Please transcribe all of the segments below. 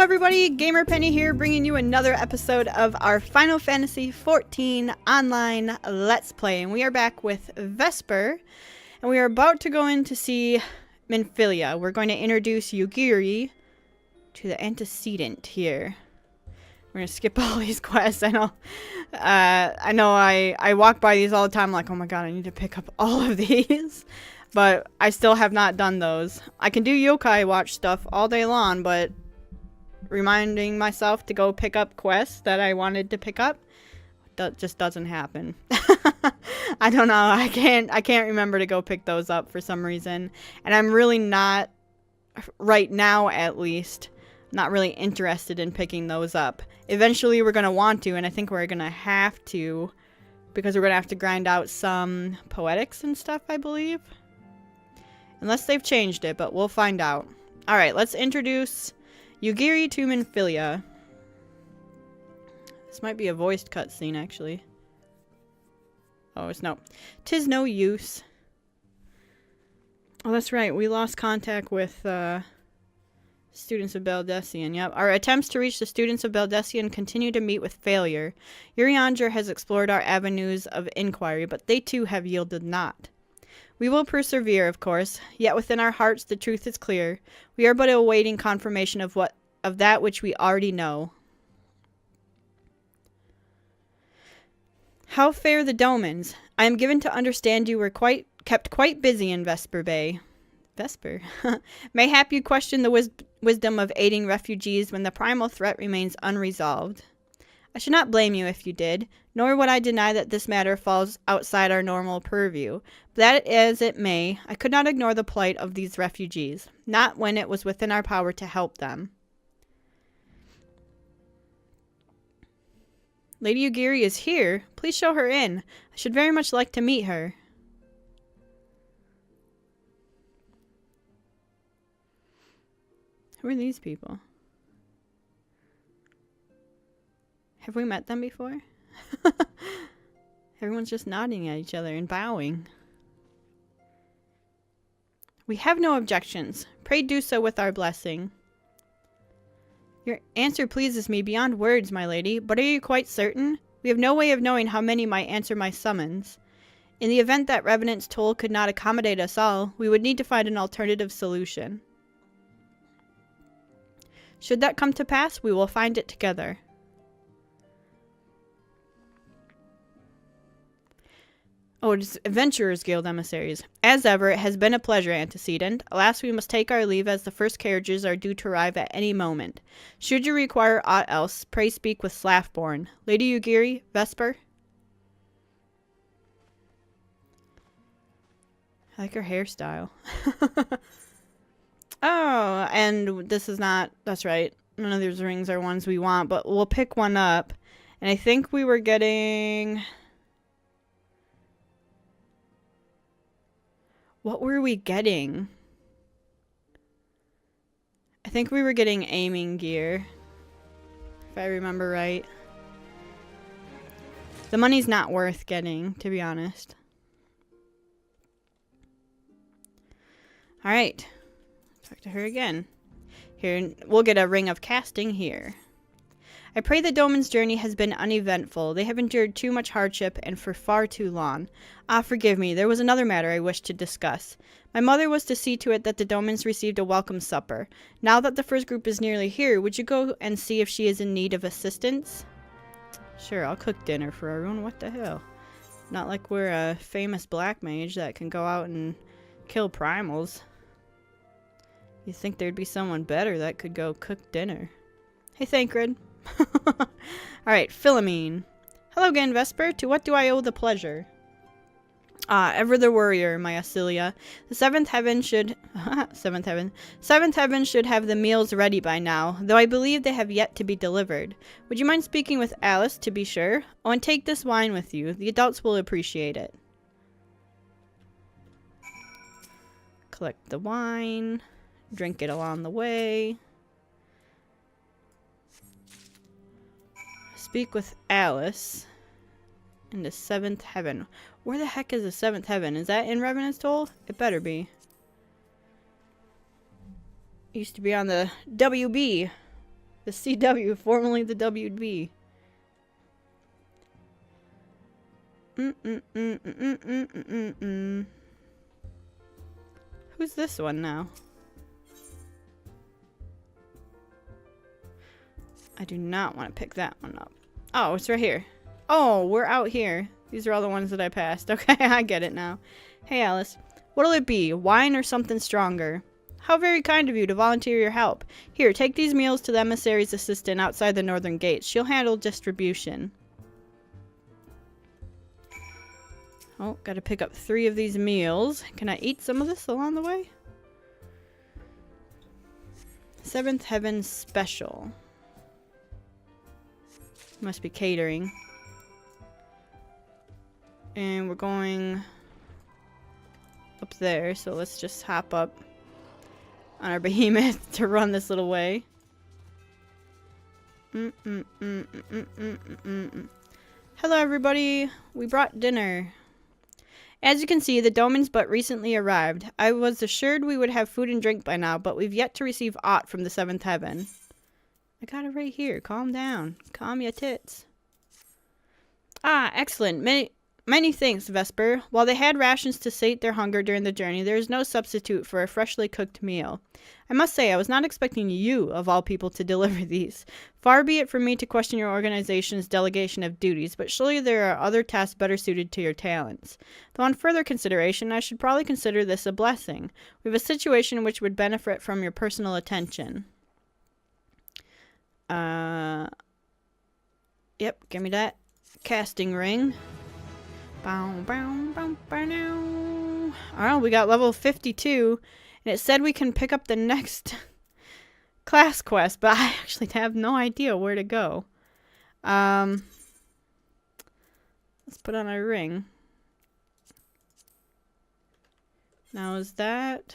everybody, GamerPenny here, bringing you another episode of our Final Fantasy XIV Online Let's Play. And we are back with Vesper, and we are about to go in to see Minfilia. We're going to introduce Yugiri to the antecedent here. We're going to skip all these quests. I know I walk by these all the time like, oh my god, I need to pick up all of these. But I still have not done those. I can do yokai watch stuff all day long, but reminding myself to go pick up quests that I wanted to pick up, that just doesn't happen. I don't know. I can't remember to go pick those up for some reason. And I'm really not, right now at least, not really interested in picking those up. Eventually we're going to want to, and I think we're going to have to, because we're going to have to grind out some poetics and stuff, I believe. Unless they've changed it, but we'll find out. Alright, let's introduce Yugiri to Minfilia. This might be a voiced cutscene, actually. Oh, it's no. 'Tis no use. Oh, that's right. We lost contact with students of Beldessian. Yep. Our attempts to reach the students of Beldessian continue to meet with failure. Urianger has explored our avenues of inquiry, but they too have yielded naught. We will persevere, of course, yet within our hearts the truth is clear. We are but awaiting confirmation of that which we already know. How fare the Domans? I am given to understand you were kept quite busy in Vesper Bay. Vesper? Mayhap you question the wisdom of aiding refugees when the primal threat remains unresolved. I should not blame you if you did, nor would I deny that this matter falls outside our normal purview. But that as it may, I could not ignore the plight of these refugees, not when it was within our power to help them. Lady Yugiri is here. Please show her in. I should very much like to meet her. Who are these people? Have we met them before? Everyone's just nodding at each other and bowing. We have no objections. Pray do so with our blessing. Your answer pleases me beyond words, my lady, but are you quite certain? We have no way of knowing how many might answer my summons. In the event that Revenant's toll could not accommodate us all, we would need to find an alternative solution. Should that come to pass, we will find it together. Oh, it is Adventurers Guild emissaries. As ever, it has been a pleasure, antecedent. Alas, we must take our leave as the first carriages are due to arrive at any moment. Should you require aught else, pray speak with Slaffborn. Lady Yugiri, Vesper? I like her hairstyle. Oh, and this is not, that's right. None of these rings are ones we want, but we'll pick one up. And I think we were getting... What were we getting? I think we were getting aiming gear, if I remember right. The money's not worth getting, to be honest. Alright. Talk to her again. Here, we'll get a ring of casting here. I pray the Doman's journey has been uneventful. They have endured too much hardship and for far too long. Ah, forgive me. There was another matter I wished to discuss. My mother was to see to it that the Domans received a welcome supper. Now that the first group is nearly here, would you go and see if she is in need of assistance? Sure, I'll cook dinner for everyone. What the hell? Not like we're a famous black mage that can go out and kill primals. You'd think there'd be someone better that could go cook dinner. Hey, Thancred. Alright, Philomene. Hello again, Vesper. To what do I owe the pleasure? Ah, ever the worrier, my Asilia. The seventh heaven should... Seventh heaven should have the meals ready by now, though I believe they have yet to be delivered. Would you mind speaking with Alice, to be sure? Oh, and take this wine with you. The adults will appreciate it. Collect the wine. Drink it along the way. Speak with Alice in the seventh heaven. Where the heck is the seventh heaven? Is that in Revenant's Toll? It better be. It used to be on the WB. The CW, formerly the WB. Who's this one now? I do not want to pick that one up. Oh, it's right here. Oh, we're out here. These are all the ones that I passed. Okay, I get it now. Hey, Alice. What'll it be? Wine or something stronger? How very kind of you to volunteer your help. Here, take these meals to the emissary's assistant outside the northern gates. She'll handle distribution. Oh, gotta pick up 3 of these meals. Can I eat some of this along the way? 7th Heaven Special. Must be catering. And we're going up there, so let's just hop up on our behemoth to run this little way. Hello, everybody. We brought dinner. As you can see, the Domans but recently arrived. I was assured we would have food and drink by now, but we've yet to receive aught from the 7th Heaven. I got it right here. Calm down. Calm your tits. Ah, excellent. Many thanks, Vesper. While they had rations to sate their hunger during the journey, there is no substitute for a freshly cooked meal. I must say, I was not expecting you, of all people, to deliver these. Far be it from me to question your organization's delegation of duties, but surely there are other tasks better suited to your talents. Though on further consideration, I should probably consider this a blessing. We have a situation which would benefit from your personal attention. Yep, give me that casting ring. Oh, we got level 52, and it said we can pick up the next class quest, but I actually have no idea where to go. Let's put on our ring. Now is that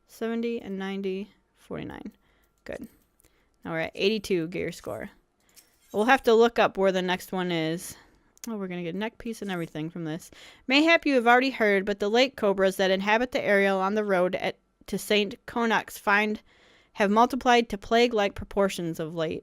70 and 90, 49. Good. Now we're at 82 gear score. We'll have to look up where the next one is. Oh, we're going to get a neck piece and everything from this. Mayhap you have already heard, but the lake cobras that inhabit the area on the road to St. Conach's have multiplied to plague-like proportions of late.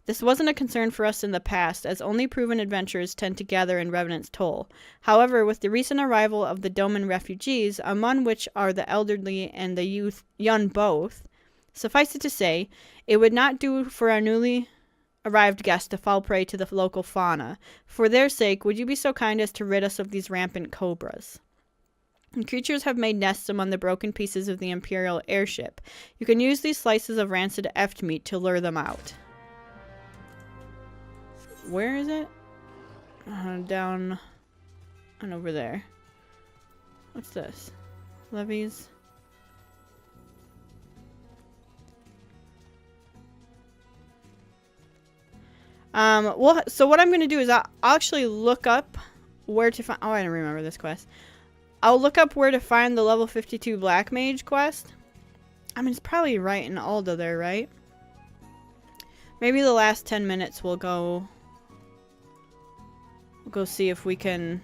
This wasn't a concern for us in the past, as only proven adventurers tend to gather in Revenant's Toll. However, with the recent arrival of the Doman refugees, among which are the elderly and the young both, suffice it to say, it would not do for our newly arrived guests to fall prey to the local fauna. For their sake, would you be so kind as to rid us of these rampant cobras? And creatures have made nests among the broken pieces of the Imperial airship. You can use these slices of rancid eft meat to lure them out. Where is it? Down and over there. What's this? Levies. Well, so what I'm going to do is I'll actually look up where to find... Oh, I don't remember this quest. I'll look up where to find the level 52 Black Mage quest. I mean, it's probably right in Alda there, right? Maybe the last 10 minutes we'll go... We'll go see if we can...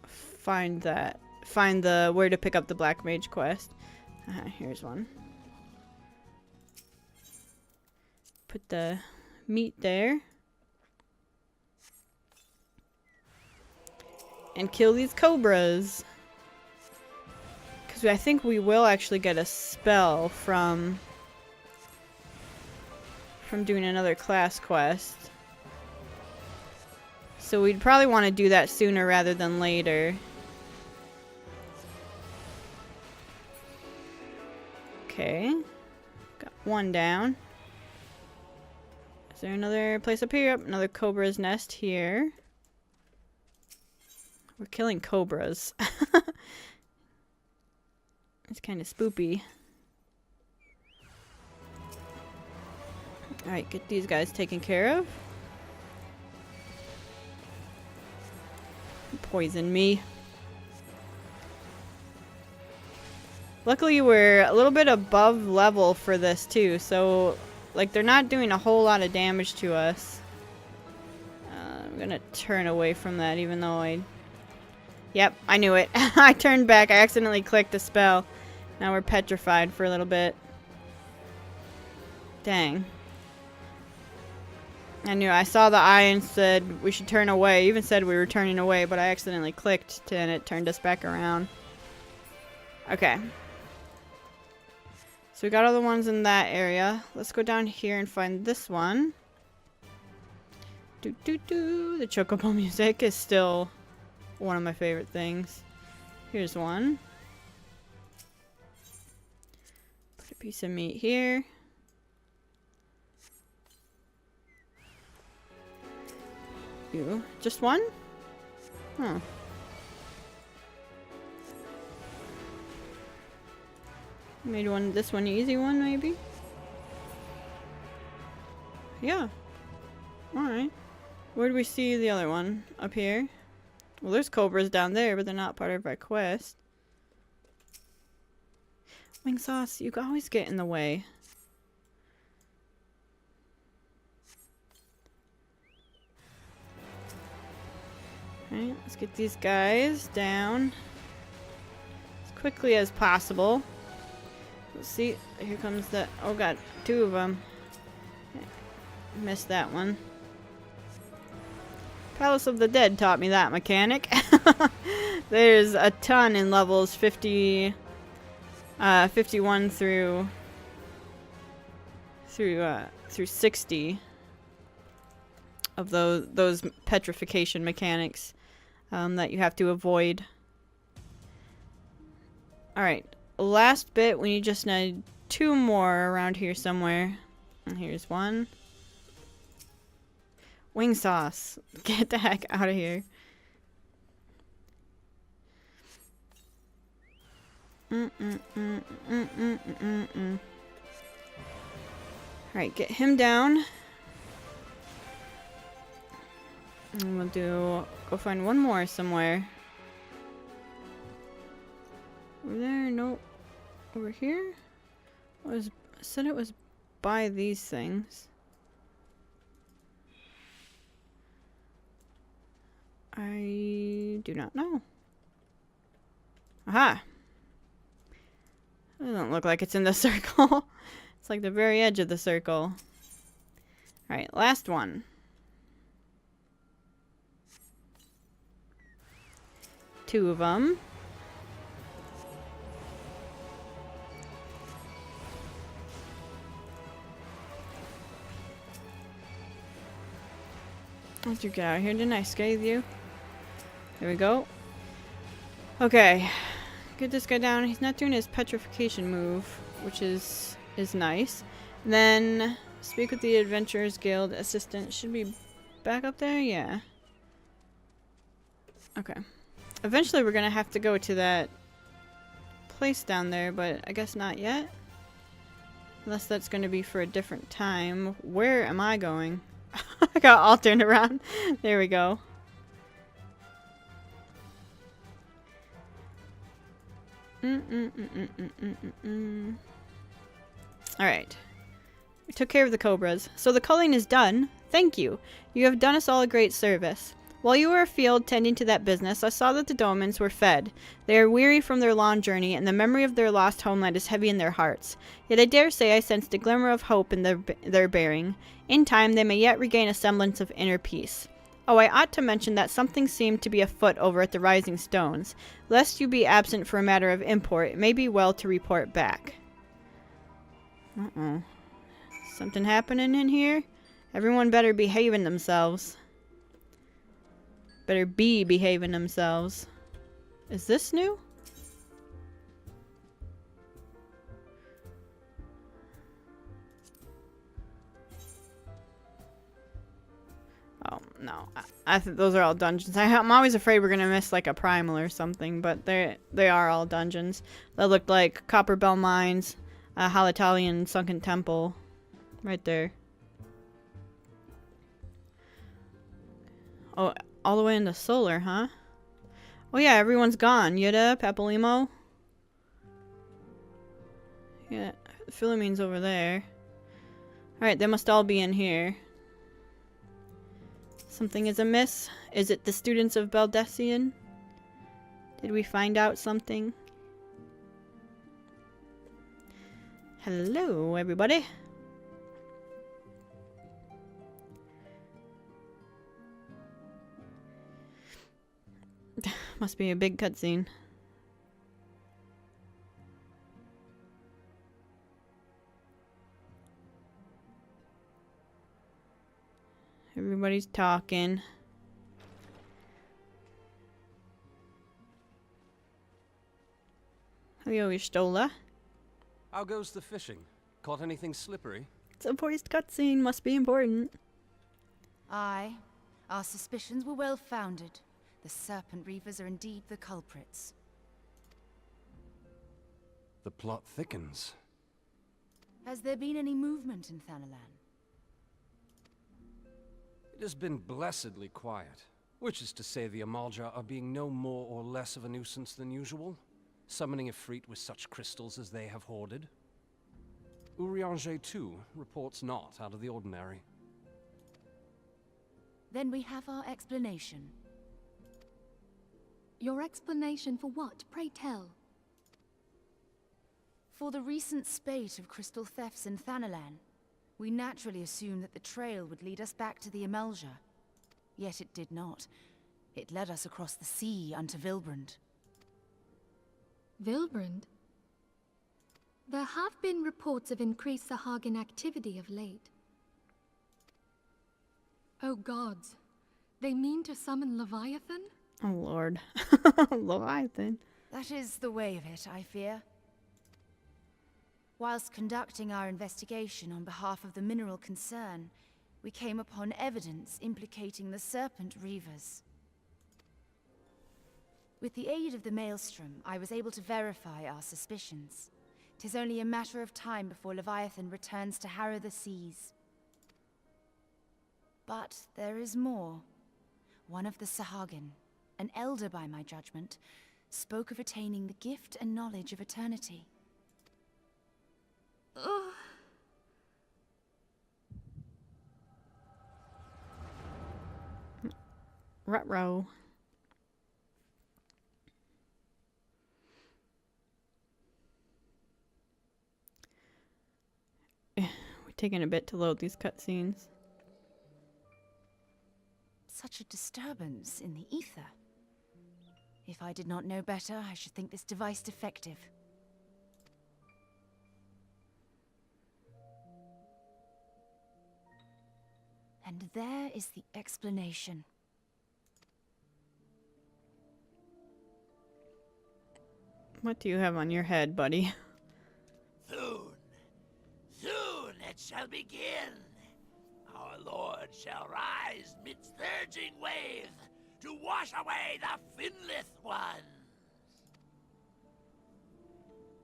find that. Find the... where to pick up the Black Mage quest. Here's one. Put the meat there. And kill these cobras. Because I think we will actually get a spell from doing another class quest. So we'd probably want to do that sooner rather than later. Okay. Got one down. Is there another place up here? Yep, another cobra's nest here. We're killing cobras. It's kind of spoopy. Alright, get these guys taken care of. Poison me. Luckily, we're a little bit above level for this, too. So, like, they're not doing a whole lot of damage to us. I'm gonna turn away from that, even though I... Yep, I knew it. I turned back. I accidentally clicked the spell. Now we're petrified for a little bit. Dang. I saw the eye and said we should turn away. Even said we were turning away, but I accidentally clicked and it turned us back around. Okay. So we got all the ones in that area. Let's go down here and find this one. The chocobo music is still one of my favorite things. Here's one. Put a piece of meat here. Ew. Just one? Huh. Made this one easy one, maybe? Yeah. Alright. Where do we see the other one? Up here? Well, there's cobras down there, but they're not part of our quest. Wing sauce, you always get in the way. Alright, let's get these guys down as quickly as possible. Let's see. Here comes the... Oh god, two of them. Missed that one. Palace of the Dead taught me that mechanic. There's a ton in levels 51 through 60 of those petrification mechanics that you have to avoid. Alright, last bit, we just need 2 more around here somewhere. And here's one. Wing sauce. Get the heck out of here. Alright, get him down. And we'll go find one more somewhere. Over there? Nope. Over here? I said it was by these things. I do not know. Aha! It doesn't look like it's in the circle. It's like the very edge of the circle. Alright, last one. 2 of them. How'd you get out of here? Didn't I scathe you? There we go. Okay. Get this guy down. He's not doing his petrification move, which is nice. Then speak with the Adventurers Guild assistant. Should be back up there? Yeah. Okay. Eventually we're gonna have to go to that place down there, but I guess not yet. Unless that's gonna be for a different time. Where am I going? I got all turned around. There we go. Alright. We took care of the cobras. So the culling is done. Thank you. You have done us all a great service. While you were afield tending to that business, I saw that the Domans were fed. They are weary from their long journey, and the memory of their lost homeland is heavy in their hearts. Yet I dare say I sensed a glimmer of hope in their bearing. In time, they may yet regain a semblance of inner peace. Oh, I ought to mention that something seemed to be afoot over at the Rising Stones. Lest you be absent for a matter of import, it may be well to report back. Uh-oh. Something happening in here? Everyone better behaving themselves. Better be behaving themselves. Is this new? Oh, no. I think those are all dungeons. I'm always afraid we're gonna miss like a primal or something, but they are all dungeons. That looked like Copper Bell Mines, Halatalian Sunken Temple. Right there. Oh, all the way into Solar, huh? Oh yeah, everyone's gone. Yetta, Papalimo. Yeah, Philommene's over there. Alright, they must all be in here. Something is amiss. Is it the students of Baldessian? Did we find out something? Hello, everybody. Must be a big cutscene. Everybody's talking. Hello, Stola. How goes the fishing? Caught anything slippery? It's a voiced cutscene. Must be important. Aye. Our suspicions were well founded. The Serpent Reavers are indeed the culprits. The plot thickens. Has there been any movement in Thanalan? It has been blessedly quiet. Which is to say the Amalja are being no more or less of a nuisance than usual, summoning Ifrit with such crystals as they have hoarded. Urianger, too, reports not out of the ordinary. Then we have our explanation. Your explanation for what, pray tell? For the recent spate of crystal thefts in Thanalan, we naturally assumed that the trail would lead us back to the Amalja. Yet it did not. It led us across the sea unto Vilbrand. Vilbrand? There have been reports of increased Sahagin activity of late. Oh gods, they mean to summon Leviathan? Oh lord. Leviathan. That is the way of it, I fear. Whilst conducting our investigation on behalf of the mineral concern, we came upon evidence implicating the Serpent Reavers. With the aid of the Maelstrom, I was able to verify our suspicions. 'Tis only a matter of time before Leviathan returns to harrow the seas. But there is more. One of the Sahagin, an elder by my judgment, spoke of attaining the gift and knowledge of eternity. Ruh-roh. We're taking a bit to load these cutscenes. Such a disturbance in the ether. If I did not know better, I should think this device defective. And there is the explanation. What do you have on your head, buddy? Soon, soon it shall begin. Our Lord shall rise midst surging wave to wash away the finless ones.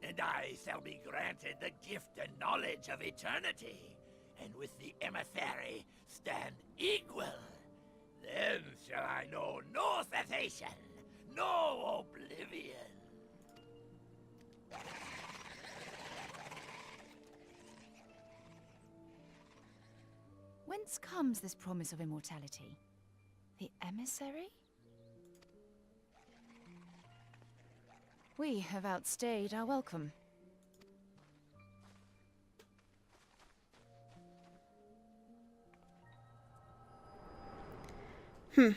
And I shall be granted the gift and knowledge of eternity, and with the emissary stand equal. Then shall I know no cessation, no oblivion. Whence comes this promise of immortality? The emissary? We have outstayed our welcome. We're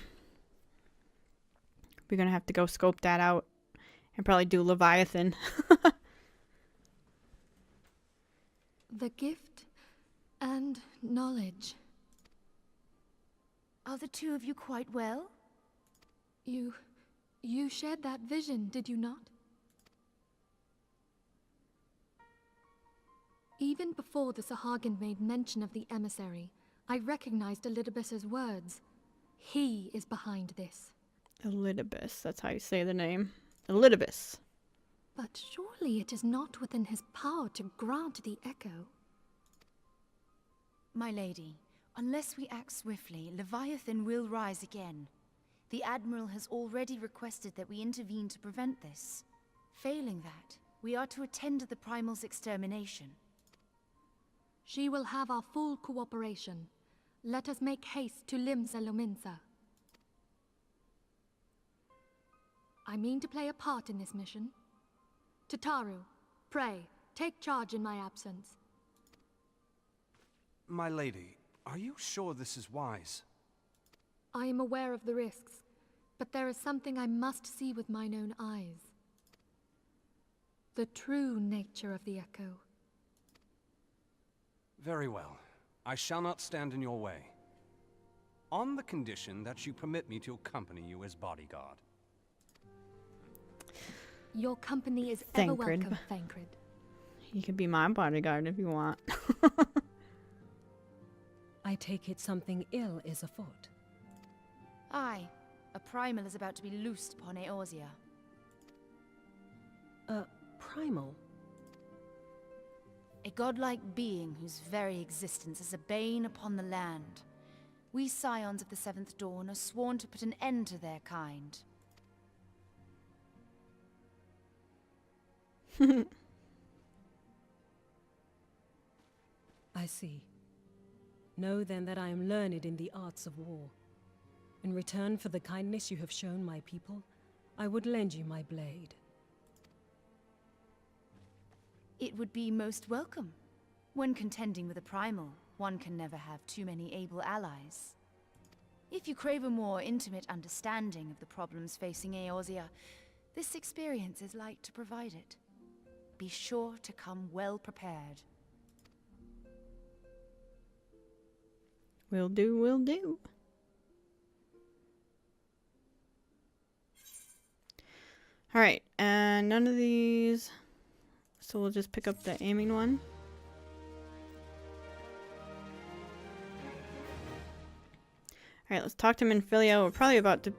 gonna have to go scope that out and probably do Leviathan. The gift and knowledge. Are the two of you quite well? You shared that vision, did you not? Even before the Sahagin made mention of the emissary, I recognized Elidibus's words. He is behind this. Elidibus, that's how you say the name. Elidibus. But surely it is not within his power to grant the echo. My lady, unless we act swiftly, Leviathan will rise again. The Admiral has already requested that we intervene to prevent this. Failing that, we are to attend to the Primal's extermination. She will have our full cooperation. Let us make haste to Limsa Lominsa. I mean to play a part in this mission. Tataru, pray, Take charge in my absence. My lady, are you sure this is wise? I am aware of the risks, but there is something I must see with mine own eyes. The true nature of the Echo. Very well. I shall not stand in your way. On the condition that you permit me to accompany you as bodyguard. Your company is ever Thancred. welcome, Thancred. You could be my bodyguard if you want. I take it something ill is afoot. Aye. A primal is about to be loosed upon Eorzea. A primal? A godlike being whose very existence is a bane upon the land. We Scions of the Seventh Dawn are sworn to put an end to their kind. I see. Know then that I am learned in the arts of war. In return for the kindness you have shown my people, I would lend you my blade. It would be most welcome. When contending with a primal, one can never have too many able allies. If you crave a more intimate understanding of the problems facing Eorzea, this experience is like to provide it. Be sure to come well prepared. Will do, will do. Alright, and none of these. So we'll just pick up the aiming one. Alright, let's talk to Minfilia. We're probably about to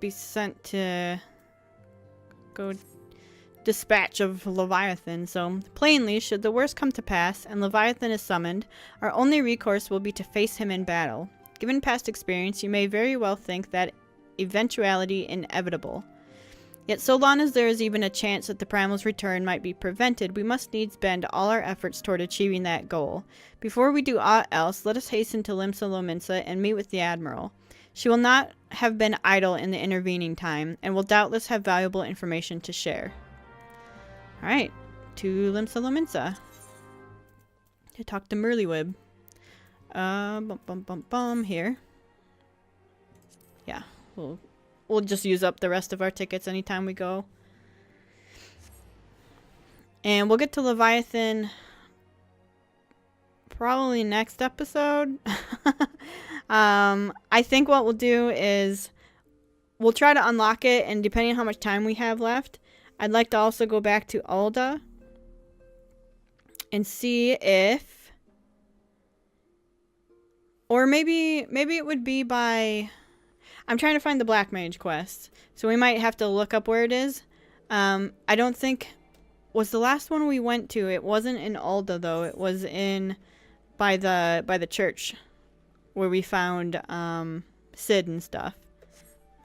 be sent to go dispatch of Leviathan. So, plainly, should the worst come to pass and Leviathan is summoned, our only recourse will be to face him in battle. Given past experience, you may very well think that eventuality inevitable. Yet so long as there is even a chance that the Primal's return might be prevented, we must needs bend all our efforts toward achieving that goal. Before we do aught else, let us hasten to Limsa Lominsa and meet with the Admiral. She will not have been idle in the intervening time, and will doubtless have valuable information to share. Alright, to Limsa Lominsa. To talk to Merlywib. Here. Yeah, we'll just use up the rest of our tickets anytime we go. And we'll get to Leviathan probably next episode. I think what we'll do is we'll try to unlock it, and depending on how much time we have left, I'd like to also go back to Ul'dah and see if, or maybe it would be by, I'm trying to find the Black Mage quest, so we might have to look up where it is. I don't think, was the last one we went to, it wasn't in Ul'dah though, it was in, by the church, where we found, Sid and stuff,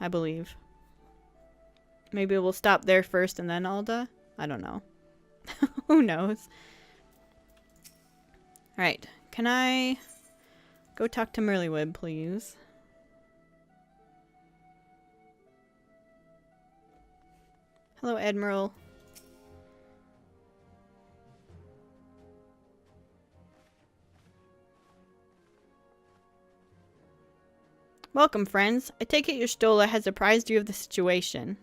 I believe. Maybe we'll stop there first and then Ul'dah? I don't know. Who knows? Alright, can I go talk to Merlywib, please? Hello, Admiral. Welcome, friends. I take it your Stola has apprised you of the situation.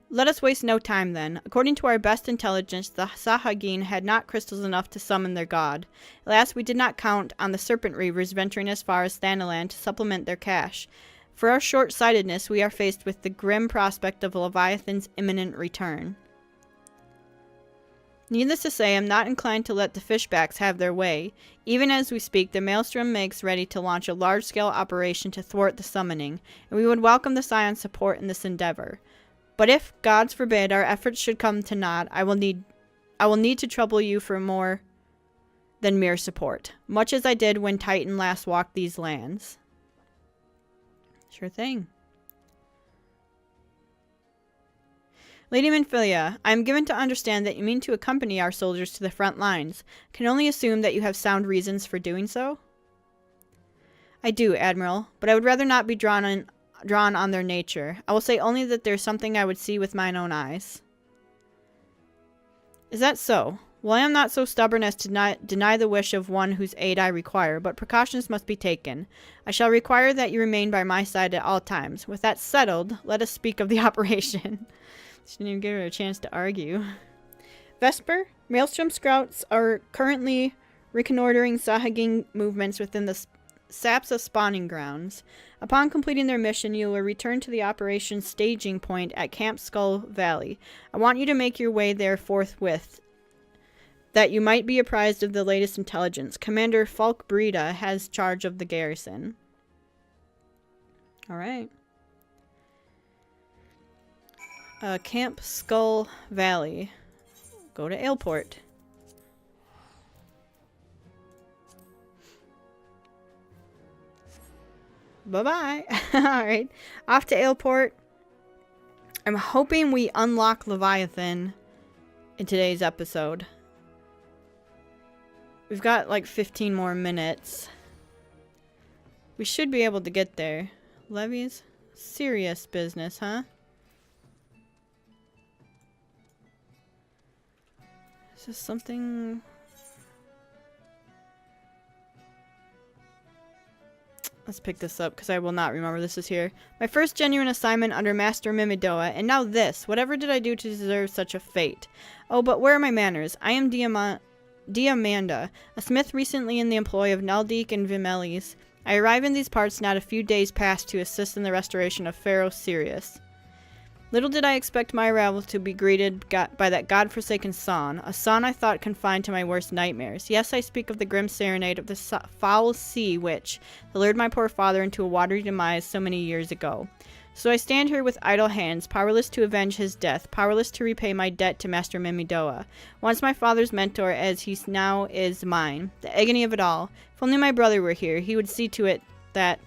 Let us waste no time, then. According to our best intelligence, the Sahagin had not crystals enough to summon their god. Alas, we did not count on the Serpent Reavers venturing as far as Thanalan to supplement their cache. For our short-sightedness, we are faced with the grim prospect of Leviathan's imminent return. Needless to say, I'm not inclined to let the fishbacks have their way. Even as we speak, the Maelstrom makes ready to launch a large-scale operation to thwart the summoning, and we would welcome the Scion's support in this endeavor. But if, gods forbid, our efforts should come to naught, I will need to trouble you for more than mere support, much as I did when Titan last walked these lands. Sure thing. Lady Minfilia, I am given to understand that you mean to accompany our soldiers to the front lines. Can only assume that you have sound reasons for doing so? I do, Admiral, but I would rather not be drawn on their nature. I will say only that there is something I would see with mine own eyes. Is that so? Well, I am not so stubborn as to deny the wish of one whose aid I require, but precautions must be taken. I shall require that you remain by my side at all times. With that settled, let us speak of the operation. She didn't even give her a chance to argue. Vesper, Maelstrom Scouts are currently reconnoitering Sahagin movements within the Sapsa spawning grounds. Upon completing their mission, you will return to the operations staging point at Camp Skull Valley. I want you to make your way there forthwith, that you might be apprised of the latest intelligence. Commander Falk Breda has charge of the garrison. Alright. Camp Skull Valley. Go to Ailport. Bye-bye. Alright. Off to Ailport. I'm hoping we unlock Leviathan in today's episode. We've got like 15 more minutes. We should be able to get there. Levies? Serious business, huh? Is this something... Let's pick this up, because I will not remember this is here. My first genuine assignment under Master Mimidoa, and now this. Whatever did I do to deserve such a fate? Oh, but where are my manners? I am Diamanda, a smith recently in the employ of Naldik and Vimelis. I arrive in these parts not a few days past to assist in the restoration of Pharaoh Sirius. Little did I expect my arrival to be greeted by that godforsaken son, a son I thought confined to my worst nightmares. Yes, I speak of the grim serenade of the foul sea which lured my poor father into a watery demise so many years ago. So I stand here with idle hands, powerless to avenge his death, powerless to repay my debt to Master Mimidoa, once my father's mentor as he now is mine. The agony of it all. If only my brother were here, he would see to it that...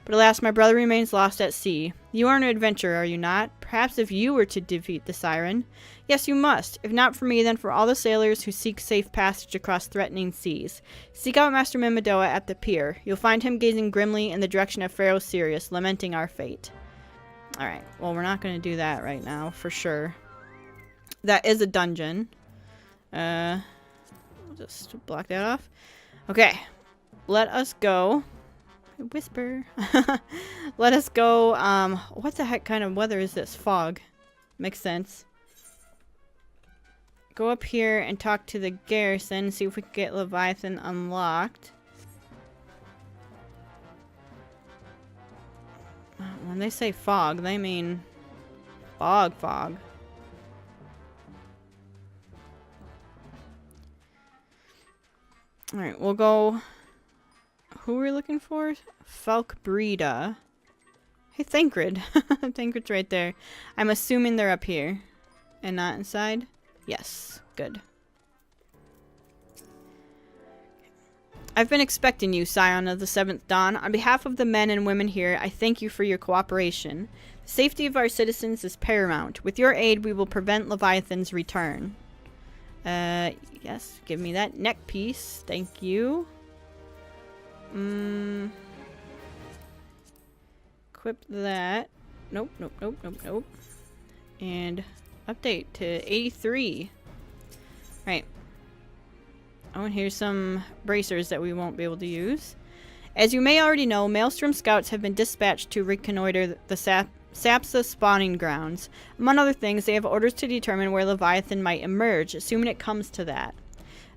But alas, my brother remains lost at sea. You are an adventurer, are you not? Perhaps if you were to defeat the siren. Yes, you must. If not for me, then for all the sailors who seek safe passage across threatening seas. Seek out Master Mimidoa at the pier. You'll find him gazing grimly in the direction of Pharaoh Sirius, lamenting our fate. Alright, well, we're not going to do that right now, for sure. That is a dungeon. We'll just block that off. Okay, let us go. Whisper. Let us go. What the heck kind of weather is this? Fog. Makes sense. Go up here and talk to the garrison, see if we can get Leviathan unlocked. When they say fog, they mean fog. Alright, we'll go... Who are we looking for? Falk Breda. Hey, Thancred. Thancred's right there. I'm assuming they're up here. And not inside? Yes. Good. I've been expecting you, Scion of the Seventh Dawn. On behalf of the men and women here, I thank you for your cooperation. The safety of our citizens is paramount. With your aid, we will prevent Leviathan's return. Yes. Give me that neck piece. Thank you. Equip that. Nope. And update to 83. Right. Oh, and here's some bracers that we won't be able to use. As you may already know, Maelstrom Scouts have been dispatched to reconnoiter the Sapsa spawning grounds. Among other things, they have orders to determine where Leviathan might emerge, assuming it comes to that.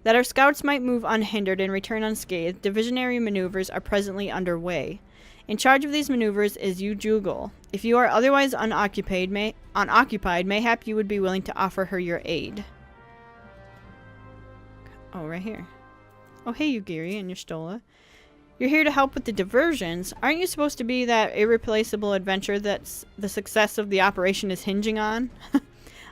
That our scouts might move unhindered and return unscathed, divisionary maneuvers are presently underway. In charge of these maneuvers is Jugal. If you are otherwise unoccupied, mayhap you would be willing to offer her your aid. Oh, right here. Oh, hey, Ugiri and your Stola. You're here to help with the diversions. Aren't you supposed to be that irreplaceable adventurer that's the success of the operation is hinging on?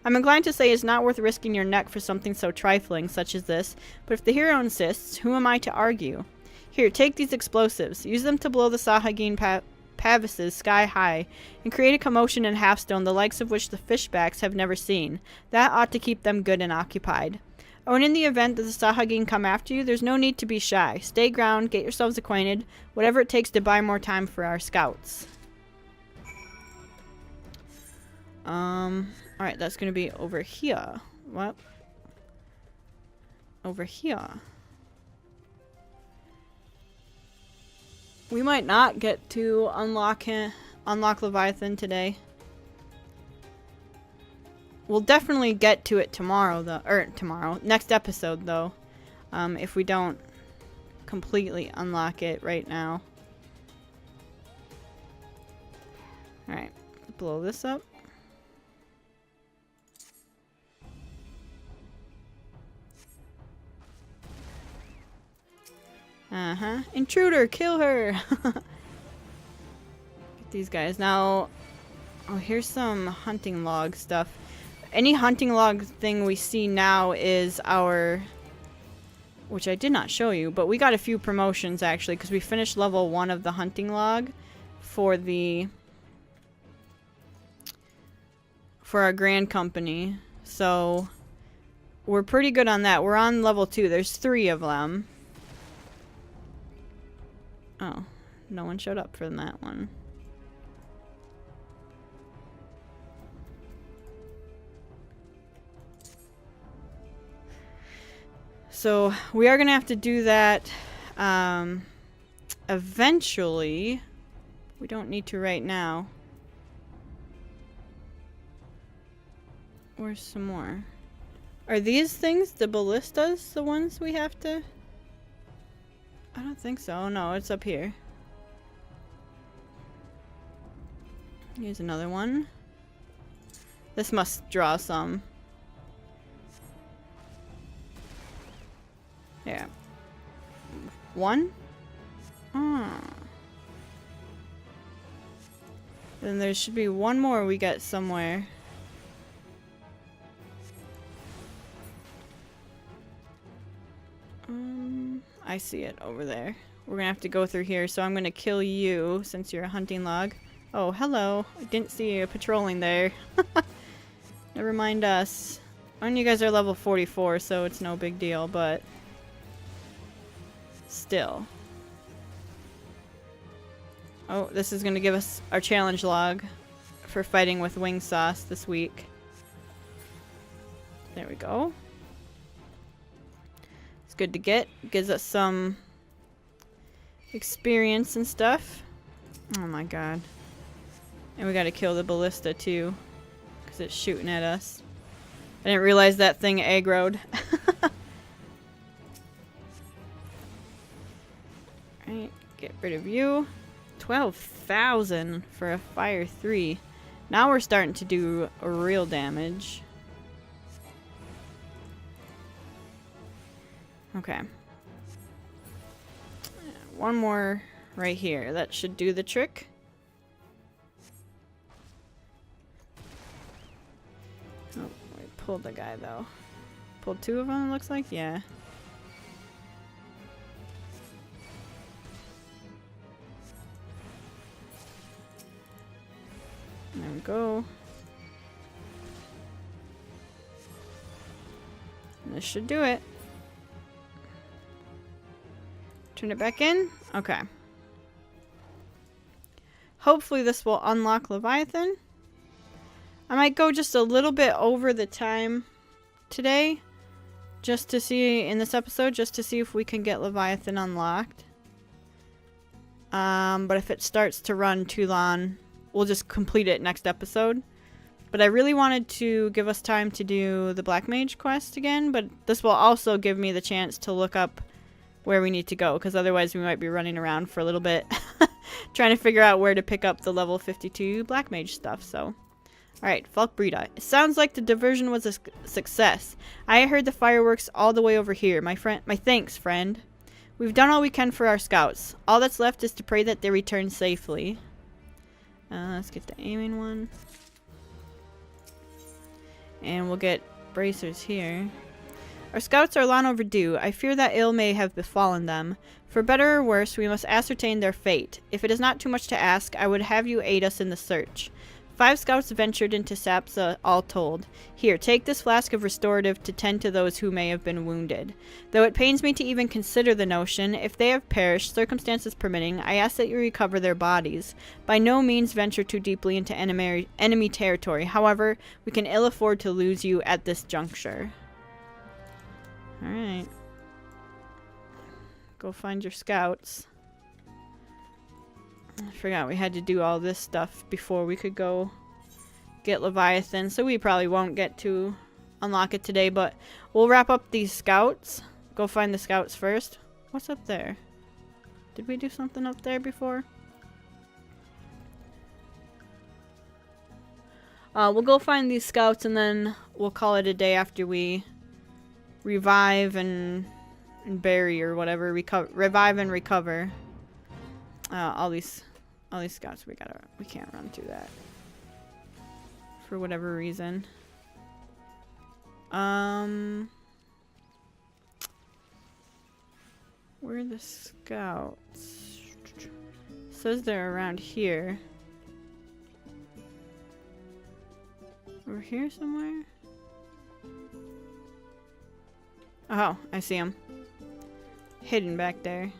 I'm inclined to say it's not worth risking your neck for something so trifling such as this, but if the hero insists, who am I to argue? Here, take these explosives. Use them to blow the Sahagin Pavises sky high, and create a commotion in Halfstone the likes of which the fishbacks have never seen. That ought to keep them good and occupied. Oh, and in the event that the Sahagin come after you, there's no need to be shy. Stay ground, get yourselves acquainted, whatever it takes to buy more time for our scouts. Alright, that's gonna be over here. What? over here. We might not get to unlock Leviathan today. We'll definitely get to it tomorrow, though. Or tomorrow. Next episode, though. If we don't completely unlock it right now. Alright. Blow this up. Uh-huh. Intruder! Kill her! Get these guys. Now... Oh, here's some hunting log stuff. Any hunting log thing we see now is our... Which I did not show you, but we got a few promotions, actually, because we finished level 1 of the hunting log for the... For our grand company. So... We're pretty good on that. We're on level 2. There's 3 of them. Oh, no one showed up for that one. So we are gonna have to do that eventually. We don't need to right now. Where's some more? Are these things, the ballistas, the ones we have to... I don't think so. No, it's up here. Here's another one. This must draw some. Yeah. One? Ah. Then there should be one more we get somewhere. I see it over there. We're gonna have to go through here, so I'm gonna kill you since you're a hunting log. Oh, hello. I didn't see you patrolling there. Never mind us. And you guys are level 44, so it's no big deal, but... Still. Oh, this is gonna give us our challenge log for fighting with wing sauce this week. There we go. It's good to get. Gives us some experience and stuff. Oh my god. And we gotta kill the ballista too, because it's shooting at us. I didn't realize that thing aggroed. Alright, get rid of you. 12,000 for a fire 3. Now we're starting to do real damage. Okay. One more right here. That should do the trick. Oh, we pulled the guy though. Pulled 2 of them, it looks like? Yeah. There we go. This should do it. Turn it back in? Okay. Hopefully this will unlock Leviathan. I might go just a little bit over the time today. Just to see, in this episode, just to see if we can get Leviathan unlocked. But if it starts to run too long, we'll just complete it next episode. But I really wanted to give us time to do the Black Mage quest again. But this will also give me the chance to look up where we need to go, because otherwise we might be running around for a little bit trying to figure out where to pick up the level 52 Black Mage stuff. So, alright, Falkbreda. It sounds like the diversion was a success. I heard the fireworks all the way over here. My thanks, friend. We've done all we can for our scouts. All that's left is to pray that they return safely. Let's get the aiming one. And we'll get bracers here. Our scouts are long overdue. I fear that ill may have befallen them. For better or worse, we must ascertain their fate. If it is not too much to ask, I would have you aid us in the search. 5 scouts ventured into Sapsa, all told. Here, take this flask of restorative to tend to those who may have been wounded. Though it pains me to even consider the notion, if they have perished, circumstances permitting, I ask that you recover their bodies. By no means venture too deeply into enemy territory. However, we can ill afford to lose you at this juncture. Alright. Go find your scouts. I forgot we had to do all this stuff before we could go get Leviathan, so we probably won't get to unlock it today, but we'll wrap up these scouts. Go find the scouts first. What's up there? Did we do something up there before? We'll go find these scouts and then we'll call it a day after we revive and bury or whatever. Revive and recover. All these scouts. We can't run through that for whatever reason. Where are the scouts? It says they're around here. Over here somewhere? Oh, I see them. Hidden back there.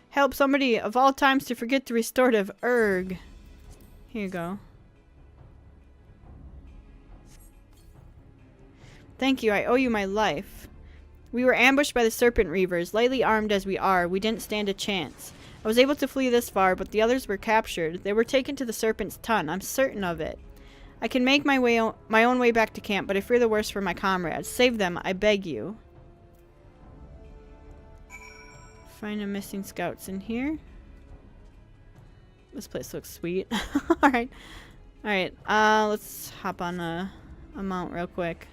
Help somebody of all times to forget the restorative erg. Here you go. Thank you, I owe you my life. We were ambushed by the Serpent Reavers. Lightly armed as we are, we didn't stand a chance. I was able to flee this far, but the others were captured. They were taken to the Serpent's Ton. I'm certain of it. I can make my own way back to camp, but I fear the worst for my comrades. Save them, I beg you. Find a missing scouts in here. This place looks sweet. Alright. Alright, let's hop on a mount real quick.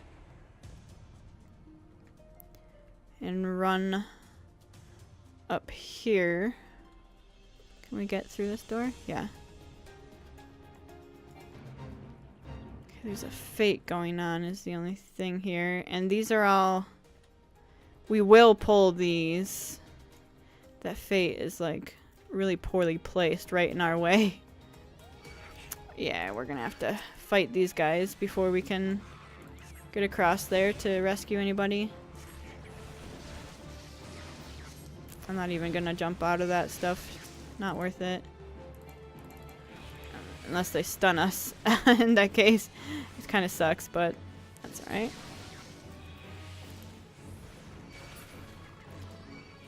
And run up here. Can we get through this door? Yeah. Okay, there's a fate going on is the only thing here. And these are all... We will pull these. That fate is like really poorly placed right in our way. Yeah, we're gonna have to fight these guys before we can get across there to rescue anybody. I'm not even gonna jump out of that stuff. Not worth it. Unless they stun us. In that case, it kind of sucks, but that's alright.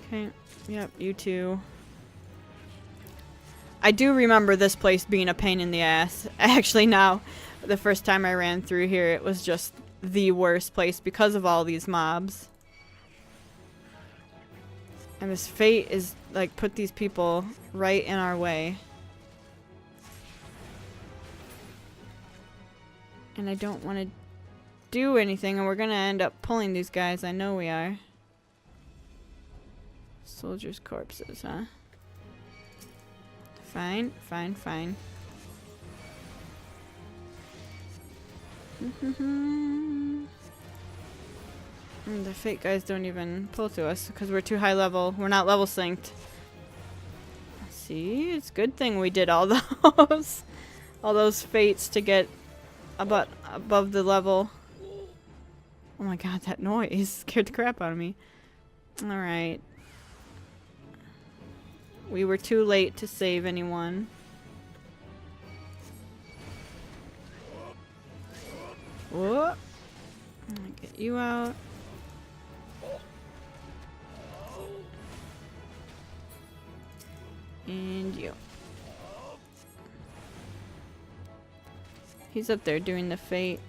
Okay. Yep, you too. I do remember this place being a pain in the ass. Actually, now, the first time I ran through here, it was just the worst place because of all these mobs. And this fate is, like, put these people right in our way. And I don't want to do anything, and we're gonna end up pulling these guys. I know we are. Soldiers' corpses, huh? Fine, fine, fine. The fate guys don't even pull to us because we're too high level. We're not level synced. See, it's a good thing we did all those fates to get above the level. Oh my god, that noise scared the crap out of me. Alright. We were too late to save anyone. Whoop. I'm gonna get you out. And you. He's up there doing the fate.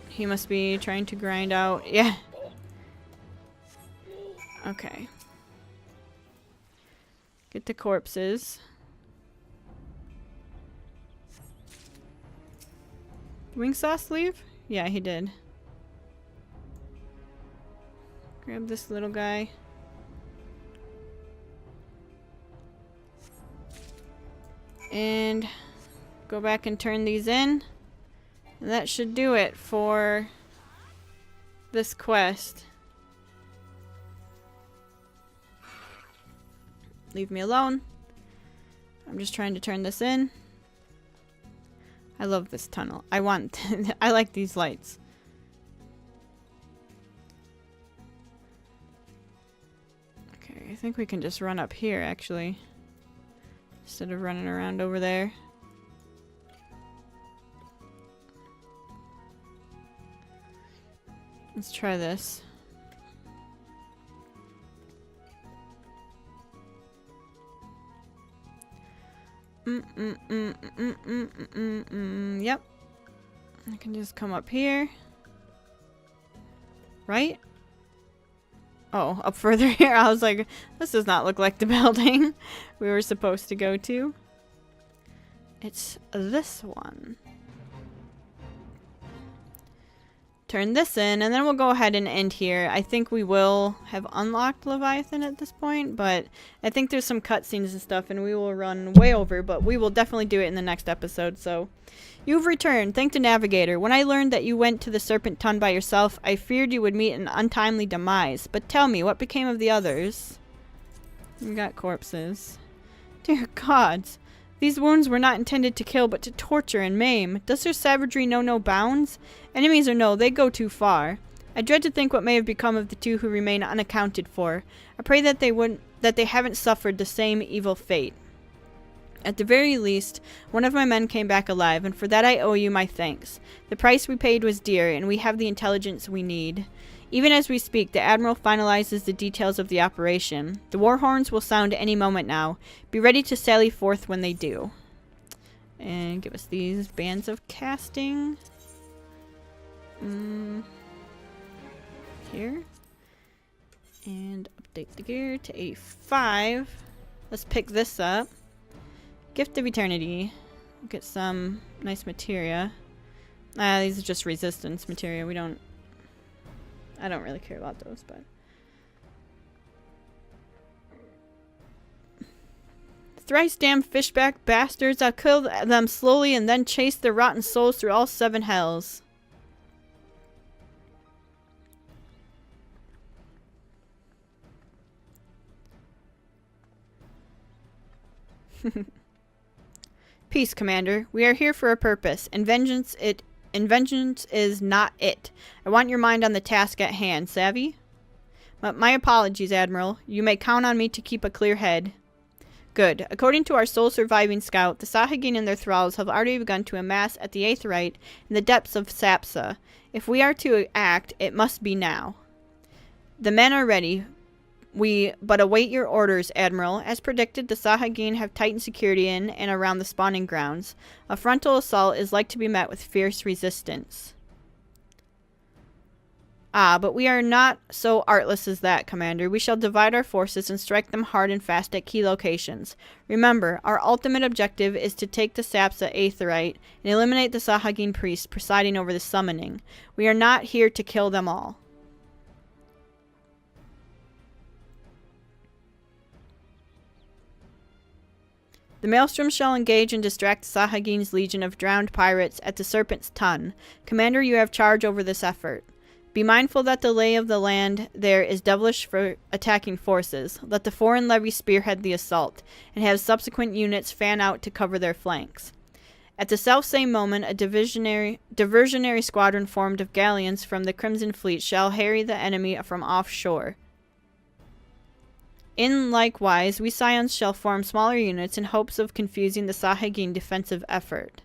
He must be trying to grind out. Yeah. Okay. Get the corpses. Wing Sauce leave? Yeah, he did. Grab this little guy. And go back and turn these in. And that should do it for this quest. Leave me alone. I'm just trying to turn this in. I love this tunnel. I like these lights. Okay, I think we can just run up here actually. Instead of running around over there. Let's try this. Yep. I can just come up here. Right? Oh, up further here. I was like, this does not look like the building we were supposed to go to. It's this one. Turn this in, and then we'll go ahead and end here. I think we will have unlocked Leviathan at this point, but I think there's some cutscenes and stuff, and we will run way over, but we will definitely do it in the next episode. So, you've returned. Thank the Navigator. When I learned that you went to the Serpent Ton by yourself, I feared you would meet an untimely demise. But tell me, what became of the others? We got corpses. Dear gods. These wounds were not intended to kill, but to torture and maim. Does their savagery know no bounds? Enemies or no, they go too far. I dread to think what may have become of the two who remain unaccounted for. I pray that they haven't suffered the same evil fate. At the very least, one of my men came back alive, and for that I owe you my thanks. The price we paid was dear, and we have the intelligence we need. Even as we speak, the Admiral finalizes the details of the operation. The war horns will sound any moment now. Be ready to sally forth when they do. And give us these bands of casting. Here. And update the gear to 85. Let's pick this up. Gift of Eternity. We'll get some nice materia. These are just resistance materia. I don't really care about those, but... Thrice damned fishback bastards, I'll kill them slowly and then chase their rotten souls through all 7 hells. Peace, Commander. We are here for a purpose, and vengeance is not it. I want your mind on the task at hand, savvy? My apologies, Admiral. You may count on me to keep a clear head. Good. According to our sole surviving scout, the Sahagin and their thralls have already begun to amass at the Aetheryte in the depths of Sapsa. If we are to act, it must be now. The men are ready. We but await your orders, Admiral. As predicted, the Sahagin have tightened security in and around the spawning grounds. A frontal assault is like to be met with fierce resistance. But we are not so artless as that, Commander. We shall divide our forces and strike them hard and fast at key locations. Remember, our ultimate objective is to take the Sapsa Aetheryte and eliminate the Sahagin priests presiding over the summoning. We are not here to kill them all. The Maelstrom shall engage and distract Sahagin's legion of drowned pirates at the Serpent's Ton. Commander, you have charge over this effort. Be mindful that the lay of the land there is devilish for attacking forces. Let the foreign levy spearhead the assault, and have subsequent units fan out to cover their flanks. At the selfsame moment, a diversionary squadron formed of galleons from the Crimson Fleet shall harry the enemy from offshore. In likewise, we Scions shall form smaller units in hopes of confusing the Sahagin defensive effort.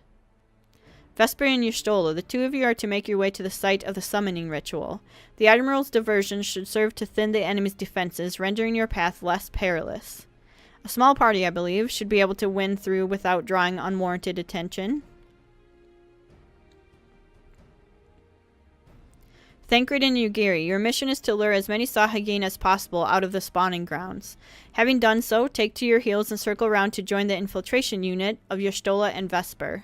Vesper and Y'shtola, the two of you are to make your way to the site of the summoning ritual. The Admiral's diversion should serve to thin the enemy's defenses, rendering your path less perilous. A small party, I believe, should be able to win through without drawing unwarranted attention. Thancred and Ugiri, your mission is to lure as many Sahagin as possible out of the spawning grounds. Having done so, take to your heels and circle around to join the infiltration unit of Y'shtola and Vesper.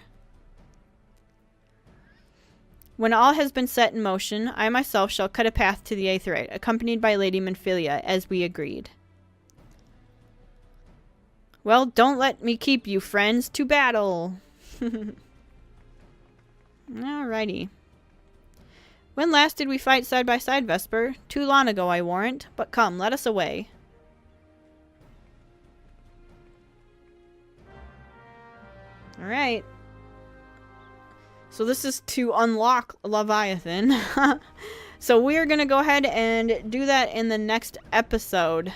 When all has been set in motion, I myself shall cut a path to the Aetheryte, accompanied by Lady Menphilia, as we agreed. Well, don't let me keep you, friends. To battle! Alrighty. When last did we fight side by side, Vesper? Too long ago, I warrant. But come, let us away. Alright. So this is to unlock Leviathan. So we're going to go ahead and do that in the next episode.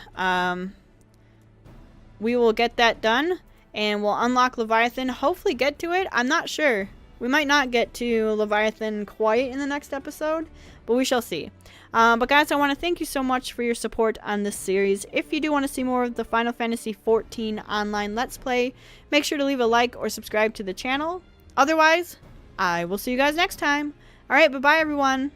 We will get that done. And we'll unlock Leviathan. Hopefully get to it. I'm not sure. We might not get to Leviathan quite in the next episode, but we shall see. But guys, I want to thank you so much for your support on this series. If you do want to see more of the Final Fantasy XIV online Let's Play, make sure to leave a like or subscribe to the channel. Otherwise, I will see you guys next time. Alright, bye-bye everyone.